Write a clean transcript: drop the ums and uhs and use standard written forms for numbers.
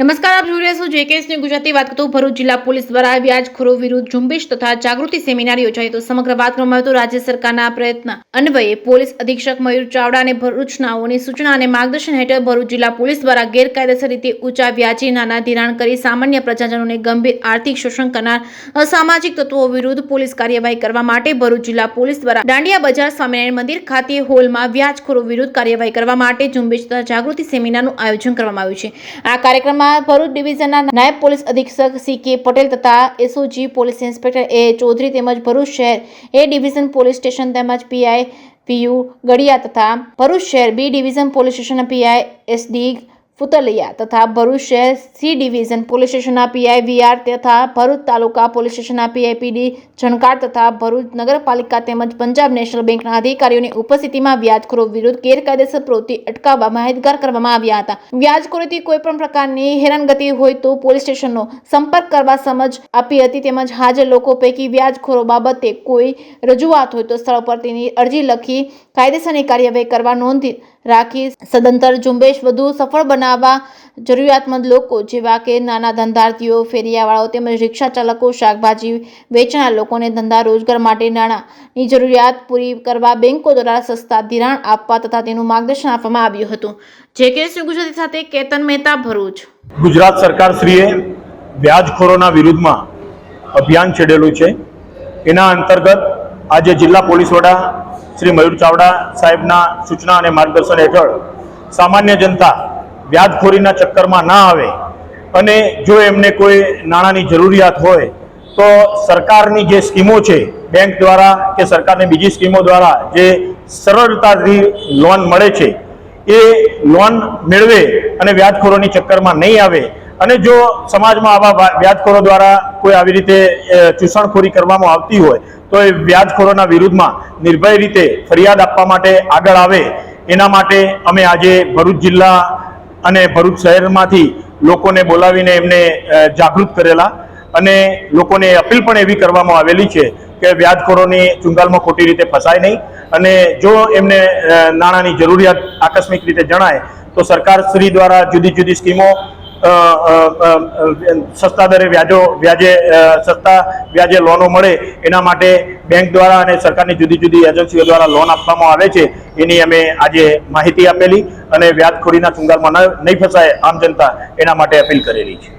નમસ્કાર, આપ જોઈ રહ્યા છો જેકેએસની ગુજરાતી વાત કરતો ભરૂચ જિલ્લા પોલીસ દ્વારા વ્યાજખોરો વિરુદ્ધ ઝુંબેશ તથા જાગૃતિ સેમિનાર યોજાઈ તો સમગ્ર વાત કરવામાં આવ્યું. રાજ્ય સરકારના પ્રયત્ન અન્વયે પોલીસ અધિક્ષક મયુર ચાવડા અને ભરૂચનાઓની સૂચના અને માર્ગદર્શન હેઠળ ભરૂચ જિલ્લા પોલીસ દ્વારા ગેરકાયદેસર રીતે ઊંચા વ્યાજે નાના ધિરાણ કરી સામાન્ય પ્રજાજનોને ગંભીર આર્થિક શોષણ કરનાર અસામાજિક તત્વો વિરુદ્ધ પોલીસ કાર્યવાહી કરવા માટે ભરૂચ જિલ્લા પોલીસ દ્વારા દાંડિયા બજાર સ્વામિનારાયણ મંદિર ખાતે હોલમાં વ્યાજખોરો વિરુદ્ધ કાર્યવાહી કરવા માટે ઝુંબેશ તથા જાગૃતિ સેમિનારનું આયોજન કરવામાં આવ્યું છે. આ કાર્યક્રમમાં ભરૂચ ડિવિઝનના નાયબ પોલીસ અધિક્ષક સી.કે. પટેલ તથા SOG police inspector A Chaudhary તેમજ ભરૂચ શહેર એ ડિવિઝન પોલીસ સ્ટેશન તેમજ પીઆઈ પીયુ ગડિયા તથા ભરૂચ શહેર બી ડિવિઝન પોલીસ સ્ટેશનના પીઆઈ એસડી ફુતલિયા તથા ભરૂચ શહેર સી ડિવિઝન પોલીસ સ્ટેશનના પીઆઈ વીઆર તથા ભરૂચ તાલુકા પોલીસ સ્ટેશનના પીઆઈ પીડી ઝણકાર તથા ભરૂચ નગરપાલિકા તેમજ પંજાબ નેશનલ બેંકના અધિકારીઓની ઉપસ્થિતિમાં વ્યાજખોરો વિરુદ્ધ ગેરકાયદેસર પ્રવૃત્તિ અટકાવવા માહિતગાર કરવામાં આવ્યા હતા. વ્યાજખોરીથી કોઈપણ પ્રકારની હેરાનગતિ હોય તો પોલીસ સ્ટેશનનો સંપર્ક કરવા સમજ આપી હતી. તેમજ હાજર લોકો પૈકી વ્યાજખોરો બાબતે કોઈ રજૂઆત હોય તો સ્થળ પર તેની અરજી લખી કાયદેસરની કાર્યવાહી કરવા નોંધ રાખી સદંતર ઝુંબેશ વધુ સફળ બનાવવા જરૂરિયાતમંદ લોકો જેવા કે નાના ધંધાર્થીઓ, ફેરિયાવાળાઓ તેમજ રિક્ષા ચાલકો, શાકભાજી વેચનાર લોકોને ધંધા રોજગાર માટે નાણાંની જરૂરિયાત પૂરી કરવા બેંકો દ્વારા સસ્તા ધિરાણ આપવા તથા તેનું માર્ગદર્શન આપવામાં આવ્યું હતું. જેકેએસની ગુજરાતી સાથે કેતન મહેતા, ભરૂચ. ગુજરાત સરકાર શ્રીએ વ્યાજખોરોના વિરુદ્ધમાં અભિયાન છેડેલું છે. એના અંતર્ગત આજે જિલ્લા પોલીસ વડા શ્રી મયુર ચાવડા સાહેબના સૂચના અને માર્ગદર્શન હેઠળ સામાન્ય જનતા વ્યાજખોરીના ચક્કરમાં ના આવે અને જો એમને કોઈ નાણાંની જરૂરિયાત હોય તો સરકારની જે સ્કીમો છે બેંક દ્વારા કે સરકારની બીજી સ્કીમો દ્વારા જે સરળતાથી લોન મળે છે એ લોન મેળવે અને વ્યાજખોરોની ચક્કરમાં નહીં આવે. અને જો સમાજમાં આવા વ્યાજખોરો દ્વારા કોઈ આવી રીતે ચૂસણખોરી કરવામાં આવતી હોય તો એ વ્યાજખોરોના વિરુદ્ધમાં નિર્ભય રીતે ફરિયાદ આપવા માટે આગળ આવે. એના માટે અમે આજે ભરૂચ જિલ્લા અને ભરૂચ શહેરમાંથી લોકોને બોલાવીને એમને જાગૃત કરેલા અને લોકોને અપીલ પણ એવી કરવામાં આવેલી છે કે વ્યાજખોરોની ચુંગાલમાં ખોટી રીતે ફસાય નહીં અને જો એમને નાણાંની જરૂરિયાત આકસ્મિક રીતે જણાય તો સરકાર શ્રી દ્વારા જુદી જુદી સ્કીમો સસ્તા દરે સસ્તા વ્યાજે લોનો મળે એના માટે બેંક દ્વારા અને સરકારની જુદી જુદી એજન્સીઓ દ્વારા લોન આપવામાં આવે છે. એની અમે આજે માહિતી આપેલી અને વ્યાજખોરીના ચુંગાલમાં નહીં ફસાય આમ જનતા એના માટે અપીલ કરેલી છે.